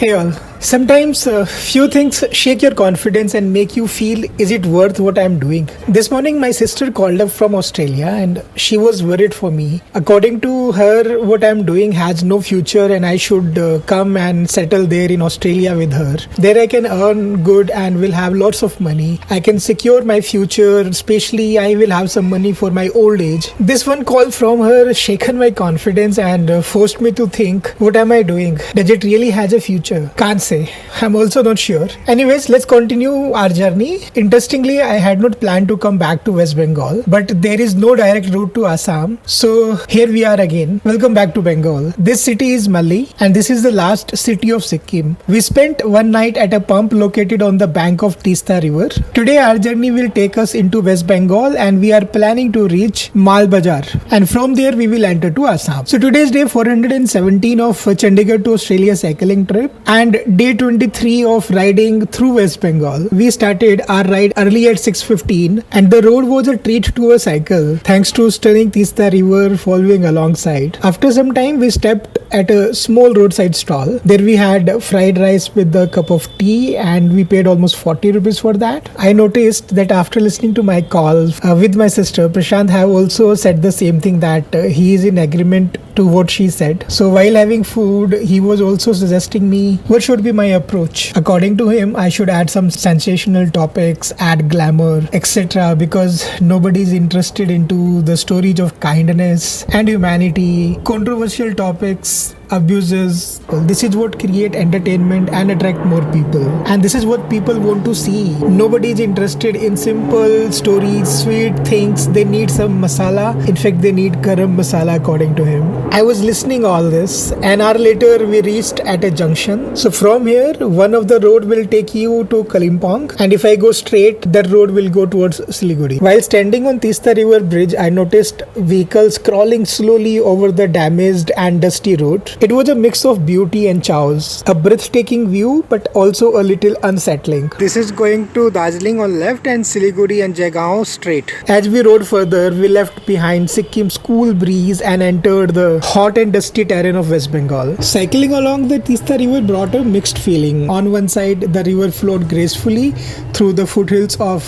Hey all. Sometimes few things shake your confidence and make you feel, is it worth what I'm doing? This morning my sister called up from Australia and she was worried for me. According to her, what I'm doing has no future and I should come and settle there in Australia with her. There I can earn good and will have lots of money. I can secure my future, especially I will have some money for my old age. This one call from her shaken my confidence and forced me to think, what am I doing? Does it really has a future? Can't say. I'm also not sure. Anyways, let's continue our journey. Interestingly, I had not planned to come back to West Bengal, but there is no direct route to Assam. So here we are again. Welcome back to Bengal. This city is Malli and this is the last city of Sikkim. We spent one night at a pump located on the bank of Tista River. Today our journey will take us into West Bengal and we are planning to reach Malbajar. And from there we will enter to Assam. So today's day 417 of Chandigarh to Australia cycling trip and day 23 of riding through West Bengal. We started our ride early at 6:15 and the road was a treat to a cycle thanks to stunning Tista River following alongside. After some time we stepped at a small roadside stall. There we had fried rice with a cup of tea and we paid almost 40 rupees for that. I noticed that after listening to my call with my sister, Prashant have also said the same thing, that he is in agreement to what she said. So while having food, he was also suggesting me what should be my approach. According to him, I should add some sensational topics, add glamour, etc. because nobody is interested into the stories of kindness and humanity, controversial topics, abuses. This is what create entertainment and attract more people, and this is what people want to see. Nobody is interested in simple stories, sweet things. They need some masala. In fact, they need garam masala according to him. I was listening all this. An hour later we reached at a junction. So from here one of the road will take you to Kalimpong, and if I go straight that road will go towards Siliguri. While standing on Tista River Bridge, I noticed vehicles crawling slowly over the damaged and dusty road. It was a mix of beauty and chaos, a breathtaking view but also a little unsettling. This is going to Darjeeling on left and Siliguri and Jagaon straight. As we rode further, we left behind Sikkim's cool breeze and entered the hot and dusty terrain of West Bengal. Cycling along the Tista River brought a mixed feeling. On one side, the river flowed gracefully through the foothills of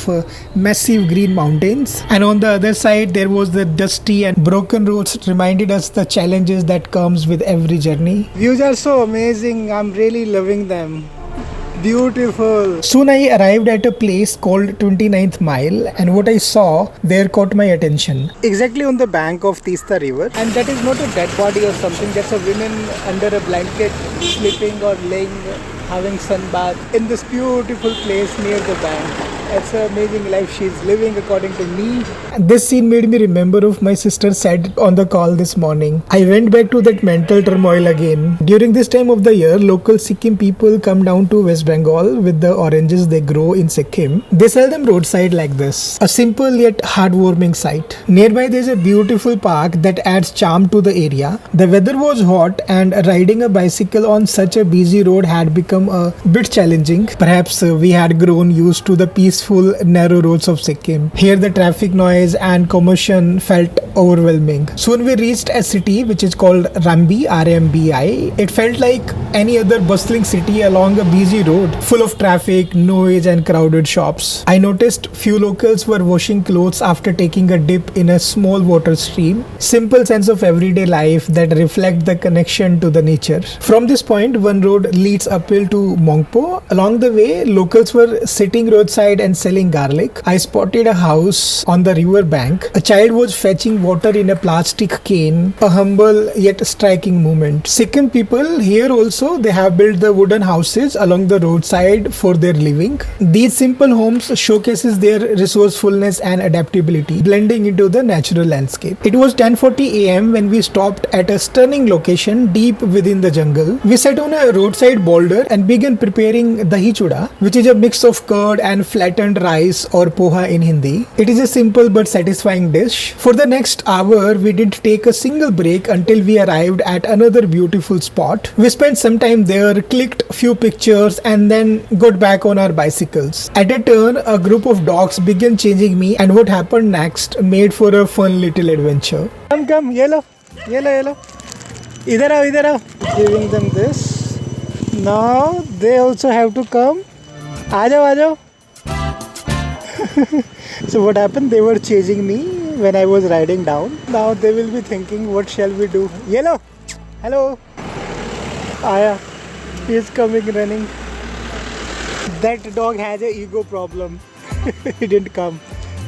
massive green mountains, and on the other side there was the dusty and broken roads reminded us the challenges that comes with every journey. Views are so amazing. I'm really loving them. Beautiful. Soon I arrived at a place called 29th Mile, and what I saw there caught my attention. Exactly on the bank of Tista River, and that is not a dead body or something. That's a woman under a blanket sleeping or laying, having sun bath in this beautiful place near the bank. It's an amazing life she's living according to me. This scene made me remember of my sister said on the call this morning. I went back to that mental turmoil again. During this time of the year, local Sikkim people come down to West Bengal with the oranges they grow in Sikkim. They sell them roadside like this. A simple yet heartwarming sight. Nearby there's a beautiful park that adds charm to the area. The weather was hot and riding a bicycle on such a busy road had become a bit challenging. Perhaps we had grown used to the peaceful narrow roads of Sikkim. Here the traffic noise and commotion felt overwhelming. Soon we reached a city which is called Rambi, R-M-B-I. It felt like any other bustling city along a busy road, full of traffic, noise and crowded shops. I noticed few locals were washing clothes after taking a dip in a small water stream. Simple sense of everyday life that reflect the connection to the nature. From this point, one road leads uphill to Mongpo. Along the way, locals were sitting roadside and selling garlic. I spotted a house on the river bank. A child was fetching water in a plastic cane, a humble yet striking moment. Sikkim people here also, they have built the wooden houses along the roadside for their living. These simple homes showcases their resourcefulness and adaptability, blending into the natural landscape. It was 10:40 a.m. when we stopped at a stunning location deep within the jungle. We sat on a roadside boulder and began preparing dahi chuda, which is a mix of curd and flattened rice or poha in Hindi. It is a simple but satisfying dish. For the next hour, we didn't take a single break until we arrived at another beautiful spot. We spent some time there, clicked few pictures and then got back on our bicycles. At a turn, a group of dogs began chasing me, and what happened next made for a fun little adventure. Come, yellow. Idhar aao. Giving them this. Now they also have to come. Aajo. So what happened? They were chasing me when I was riding down. Now they will be thinking, what shall we do? Yellow! Hello! Aya. He is coming running. That dog has an ego problem. He didn't come,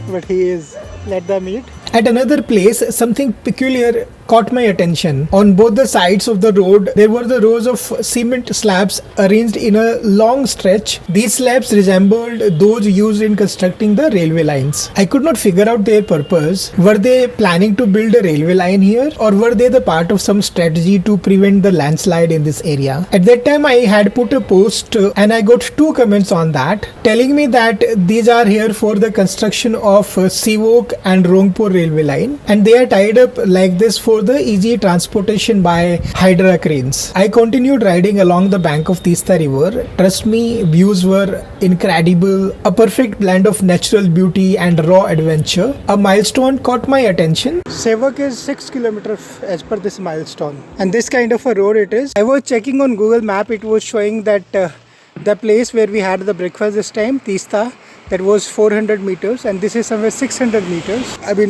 but he is. Let them eat. At another place, something peculiar caught my attention. On both the sides of the road, there were the rows of cement slabs arranged in a long stretch. These slabs resembled those used in constructing the railway lines. I could not figure out their purpose. Were they planning to build a railway line here, or were they the part of some strategy to prevent the landslide in this area? At that time, I had put a post and I got 2 comments on that, telling me that these are here for the construction of Sivok and Rongpur railway line, and they are tied up like this for the easy transportation by Hydra cranes. I continued riding along the bank of Teesta river. Trust me, views were incredible, a perfect blend of natural beauty and raw adventure. A milestone caught my attention. Sevak is 6 kilometers as per this milestone, and this kind of a road it is. I was checking on Google Map, it was showing that the place where we had the breakfast this time, Teesta, that was 400 meters, and this is somewhere 600 meters.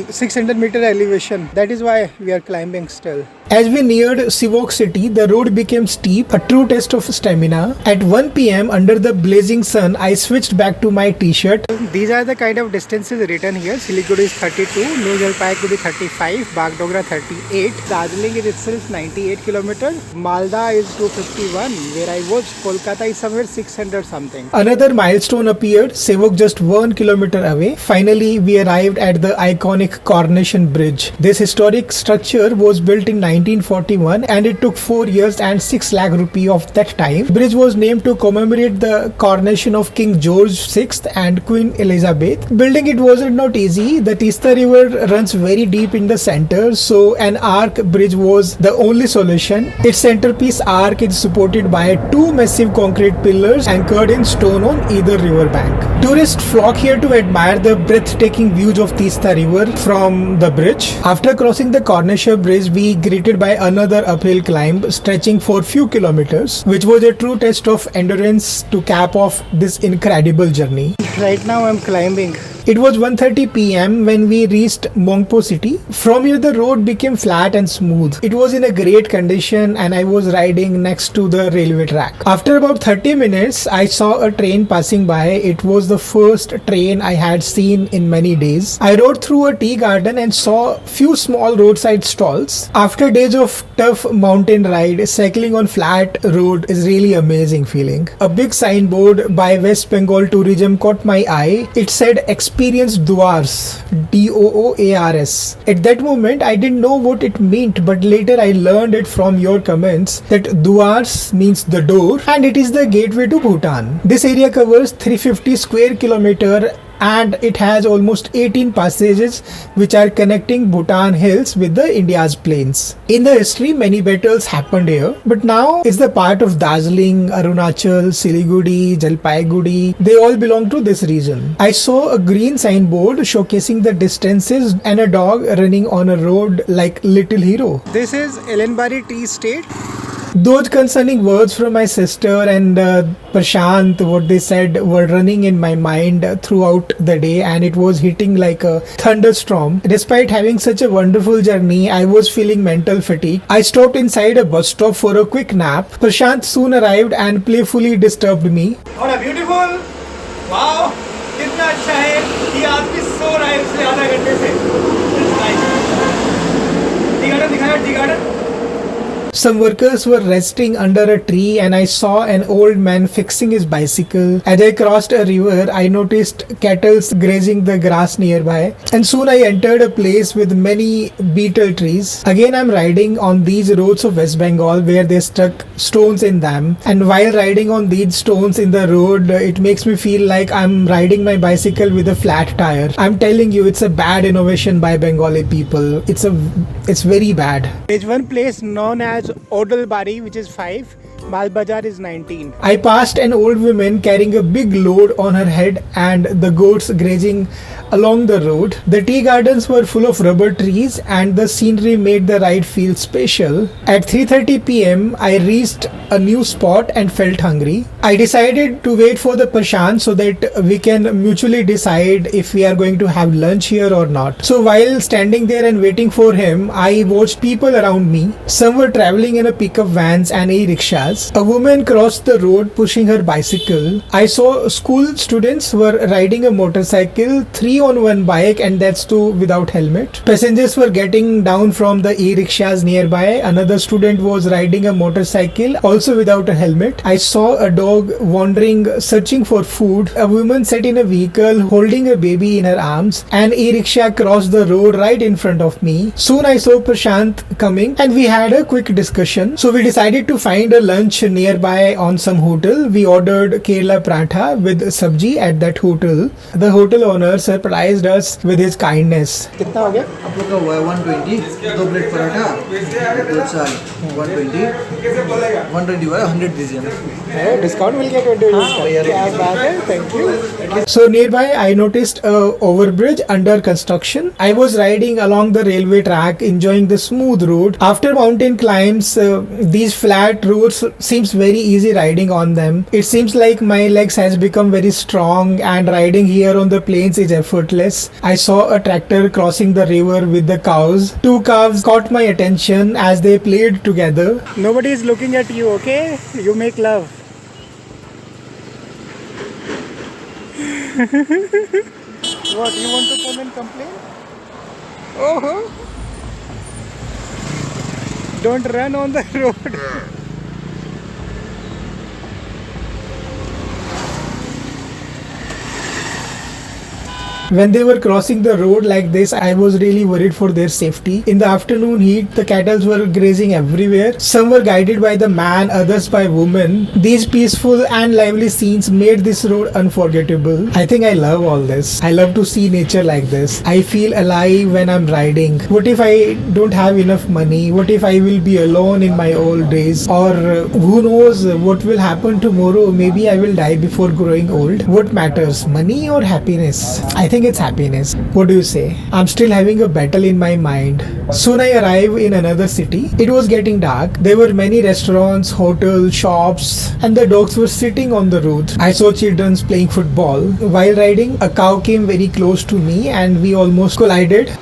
600 meter elevation. That is why we are climbing still. As we neared Sivok city, the road became steep, a true test of stamina. At 1 p.m. under the blazing sun, I switched back to my t-shirt. These are the kind of distances written here. Siliguri is 32, New Jalpaiguri 35, Bagdogra 38, Darjeeling is itself 98 kilometers, Malda is 251, where I was, Kolkata is somewhere 600 something. Another milestone appeared, Sevok just 1 kilometer away. Finally, we arrived at the iconic Coronation Bridge. This historic structure was built in 1941 and it took 4 years and 6 lakh rupee of that time. The bridge was named to commemorate the coronation of King George VI and Queen Elizabeth. Building it wasn't not easy. The Teesta river runs very deep in the center, so an arch bridge was the only solution. Its centerpiece arch is supported by 2 massive concrete pillars anchored in stone on either river bank. Tourists flock here to admire the breathtaking views of Teesta river from the bridge. After crossing the Coronation Bridge, we greeted by another uphill climb stretching for few kilometers, which was a true test of endurance to cap off this incredible journey. Right now I'm climbing. It was 1:30 p.m. when we reached Mongpo city. From here the road became flat and smooth. It was in a great condition and I was riding next to the railway track. After about 30 minutes, I saw a train passing by. It was the first train I had seen in many days. I rode through a tea garden and saw few small roadside stalls. After days of tough mountain ride, cycling on flat road is really amazing feeling. A big signboard by West Bengal Tourism caught my eye. It said experience Dooars, Dooars. At that moment I didn't know what it meant, but later I learned it from your comments that Dooars means the door and it is the gateway to Bhutan. This area covers 350 square kilometer and it has almost 18 passages which are connecting Bhutan hills with the India's plains. In the history, many battles happened here, but now it's the part of Darjeeling, Arunachal, Siliguri, Jalpaiguri. They all belong to this region. I saw a green signboard showcasing the distances and a dog running on a road like little hero. This is Elenbari Tea Estate. Those concerning words from my sister and Prashant, what they said were running in my mind throughout the day, and it was hitting like a thunderstorm. Despite having such a wonderful journey, I was feeling mental fatigue. I stopped inside a bus stop for a quick nap. Prashant soon arrived and playfully disturbed me. What a beautiful! Wow! कितना अच्छा है कि आपकी सो रहा है पिछले आधा घंटे से. टी गार्डन दिखाया, tea garden. Some workers were resting under a tree and I saw an old man fixing his bicycle. As I crossed a river, I noticed cattle grazing the grass nearby, and soon I entered a place with many betel trees. Again, I'm riding on these roads of West Bengal where they stuck stones in them, and while riding on these stones in the road, it makes me feel like I'm riding my bicycle with a flat tire. I'm telling you, it's a bad innovation by Bengali people. It's very bad. There's one place known as Odalbari, which is 5, Mal Bazaar is 19. I passed an old woman carrying a big load on her head and the goats grazing along the road. The tea gardens were full of rubber trees and the scenery made the ride feel special. At 3:30 p.m. I reached a new spot and felt hungry. I decided to wait for the Prashant so that we can mutually decide if we are going to have lunch here or not. So while standing there and waiting for him, I watched people around me. Some were traveling in a pickup vans and e-rickshaws. A woman crossed the road pushing her bicycle. I saw school students were riding a motorcycle, 3 on one bike, and that's too without helmet. Passengers were getting down from the e-rickshaws nearby. Another student was riding a motorcycle, also without a helmet. I saw a dog wandering, searching for food. A woman sat in a vehicle holding a baby in her arms. An e-rickshaw crossed the road right in front of me. Soon I saw Prashant coming and we had a quick discussion. So we decided to find a lunch nearby on some hotel. We ordered Kerala paratha with sabji at that hotel. The hotel owner surprised us with his kindness. कितना हो गया? आप लोग का 120, 2 plate paratha, 2 चाय, 120, 120 वाला 100 दीजिए. Discount मिल गया 20%. क्या बात है, thank you. So nearby I noticed a overbridge under construction. I was riding along the railway track enjoying the smooth road. After mountain climbs, these flat roads seems very easy riding on them. It seems like my legs has become very strong and riding here on the plains is effortless. I saw a tractor crossing the river with the cows. 2 calves caught my attention as they played together. Nobody is looking at you, okay? You make love. What, you want to come and complain? Oh, don't run on the road. When they were crossing the road like this, I was really worried for their safety. In the afternoon heat, the cattle were grazing everywhere. Some were guided by the man, others by women. These peaceful and lively scenes made this road unforgettable. I think I love all this. I love to see nature like this. I feel alive when I'm riding. What if I don't have enough money? What if I will be alone in my old days? Or who knows what will happen tomorrow? Maybe I will die before growing old. What matters, money or happiness? I think it's happiness. What do you say? I'm still having a battle in my mind. Soon I arrive in another city. It was getting dark. There were many restaurants, hotels, shops, and the dogs were sitting on the road. I saw children playing football. While riding, a cow came very close to me and we almost collided.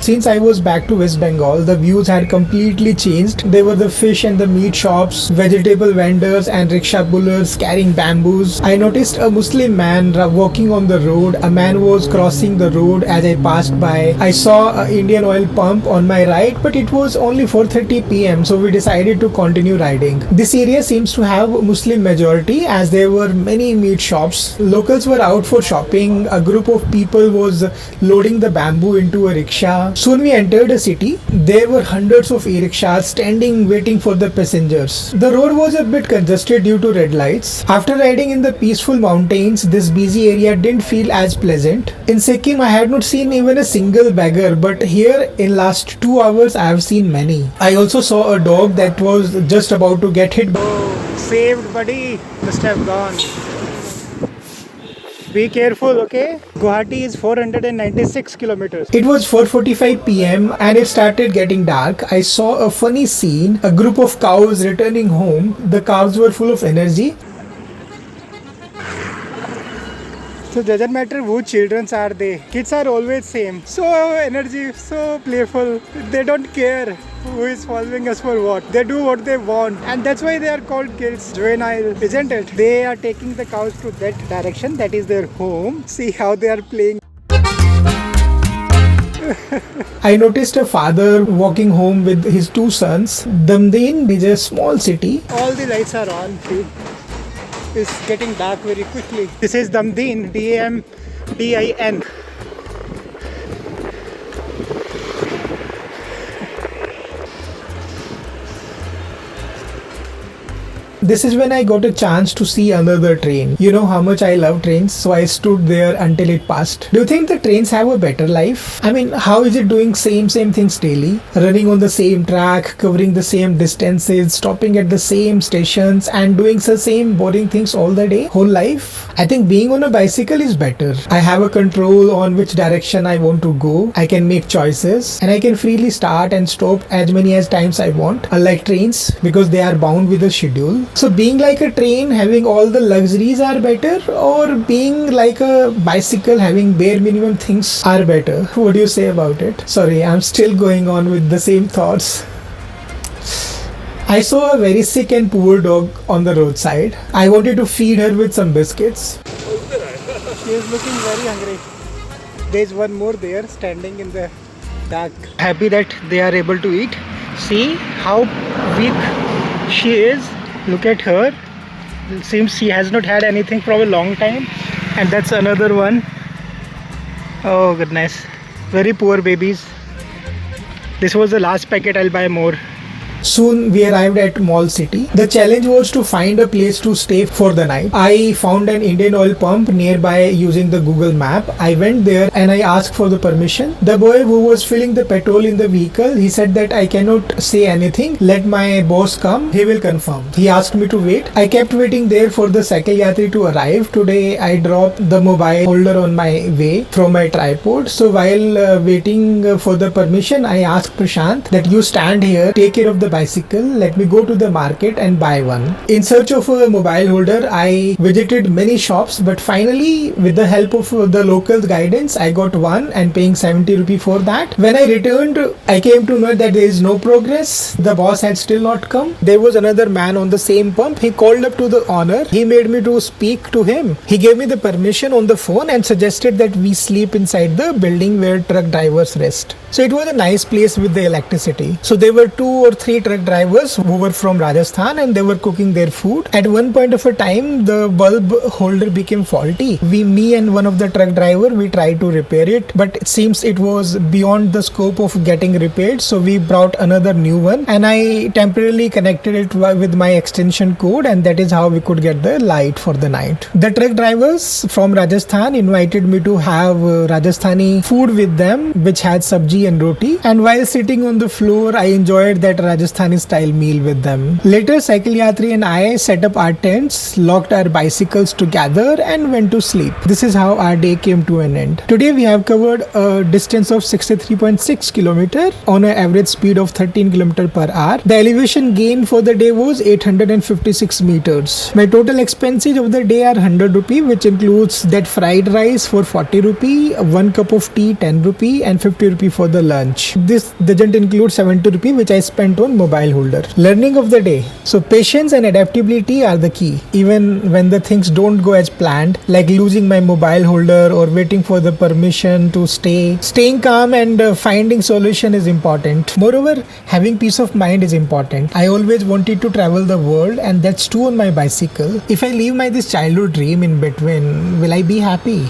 Since I was back to West Bengal, the views had completely changed. There were the fish and the meat shops, vegetable vendors and rickshaw pullers carrying bamboos. I noticed a Muslim man walking on the road. A man was crossing the road as I passed by. I saw an Indian oil pump on my right, but it was only 4:30 p.m. so we decided to continue riding. This area seems to have Muslim majority as there were many meat shops. Locals were out for shopping. A group of people was loading the bamboo into a rickshaw. Soon we entered a city. There were hundreds of e-rickshaws standing waiting for the passengers. The road was a bit congested due to red lights. After riding in the peaceful mountains, this busy area didn't feel as pleasant. In Sikkim, I had not seen even a single beggar, but here in last 2 hours I have seen many. I also saw a dog that was just about to get hit. Oh, saved buddy, must have gone. Be careful, okay? Guwahati is 496 kilometers. It was 4:45 p.m. and it started getting dark. I saw a funny scene. A group of cows returning home. The cows were full of energy. So it doesn't matter who children are they. Kids are always same. So energy, so playful. They don't care who is following us for what. They do what they want. And that's why they are called kids. Juvenile, isn't it? They are taking the cows to that direction. That is their home. See how they are playing. I noticed a father walking home with his 2 sons. Damdin is a small city. All the lights are on. See? It's getting dark very quickly. This is Damdin, D-A-M-D-I-N. This is when I got a chance to see another train. You know how much I love trains, so I stood there until it passed. Do you think the trains have a better life? I mean, how is it doing same things daily? Running on the same track, covering the same distances, stopping at the same stations, and doing the same boring things all the day, whole life? I think being on a bicycle is better. I have a control on which direction I want to go. I can make choices, and I can freely start and stop as many as times I want, unlike trains, because they are bound with a schedule. So being like a train having all the luxuries are better, or being like a bicycle having bare minimum things are better? What do you say about it? Sorry, I'm still going on with the same thoughts. I saw a very sick and poor dog on the roadside. I wanted to feed her with some biscuits. She is looking very hungry. There's one more there standing in the dark. Happy that they are able to eat. See how weak she is. Look at her. It seems she has not had anything for a long time. And that's another one. Oh goodness. Very poor babies. This was the last packet. I'll buy more. Soon we arrived at Mall City. The challenge was to find a place to stay for the night. I found an Indian oil pump nearby using the Google map. I went there and I asked for the permission. The boy who was filling the petrol in the vehicle, he said that I cannot say anything. Let my boss come, he will confirm. He asked me to wait. I kept waiting there for the cycle yatri to arrive. Today I dropped the mobile holder on my way from my tripod. So while waiting for the permission, I asked Prashant that you stand here, take care of the bicycle, let me go to the market and buy one. In search of a mobile holder, I visited many shops, but finally with the help of the local guidance, I got one and paying 70 rupee for that. When I returned, I came to know that there is no progress. The boss had still not come. There was another man on the same pump. He called up to the owner. He made me to speak to him. He gave me the permission on the phone and suggested that we sleep inside the building where truck drivers rest. So it was a nice place with the electricity. So there were 2 or 3 truck drivers who were from Rajasthan and they were cooking their food. At one point of a time, the bulb holder became faulty. Me and one of the truck driver, we tried to repair it, but it seems it was beyond the scope of getting repaired. So we brought another new one and I temporarily connected it with my extension code, and that is how we could get the light for the night. The truck drivers from Rajasthan invited me to have Rajasthani food with them, which had sabji and roti, and while sitting on the floor, I enjoyed that Rajasthani style meal with them. Later, Cycle Yatri and I set up our tents, locked our bicycles together and went to sleep. This is how our day came to an end. Today we have covered a distance of 63.6 km on an average speed of 13 km per hour. The elevation gain for the day was 856 meters. My total expenses of the day are 100 rupee, which includes that fried rice for 40 rupee, 1 cup of tea 10 rupee and 50 rupee for the lunch. This doesn't include 70 rupee which I spent on mobile holder. Learning of the day. So patience and adaptability are the key. Even when the things don't go as planned, like losing my mobile holder or waiting for the permission to stay, staying calm and finding solution is important. Moreover, having peace of mind is important. I always wanted to travel the world, and that's true on my bicycle. If I leave my this childhood dream in between, will I be happy?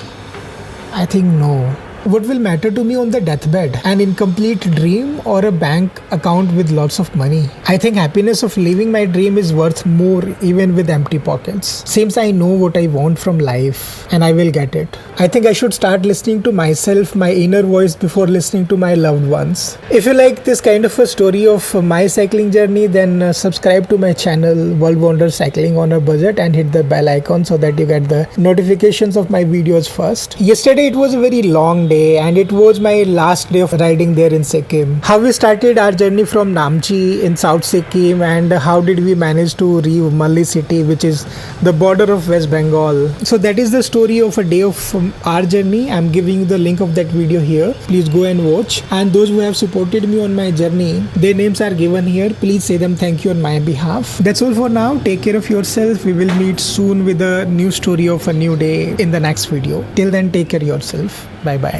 I think no. What will matter to me on the deathbed? An incomplete dream or a bank account with lots of money? I think happiness of living my dream is worth more even with empty pockets. Seems I know what I want from life and I will get it. I think I should start listening to myself, my inner voice, before listening to my loved ones. If you like this kind of a story of my cycling journey, then subscribe to my channel World Wonder Cycling on a Budget and hit the bell icon so that you get the notifications of my videos first. Yesterday it was a very long day and it was my last day of riding there in Sikkim. How we started our journey from Namchi in South Sikkim and how did we manage to reach Malli city, which is the border of West Bengal. So that is the story of a day of our journey. I'm giving you the link of that video here. Please go and watch. And those who have supported me on my journey, their names are given here. Please say them thank you on my behalf. That's all for now. Take care of yourself. We will meet soon with a new story of a new day in the next video. Till then, take care of yourself. Bye bye.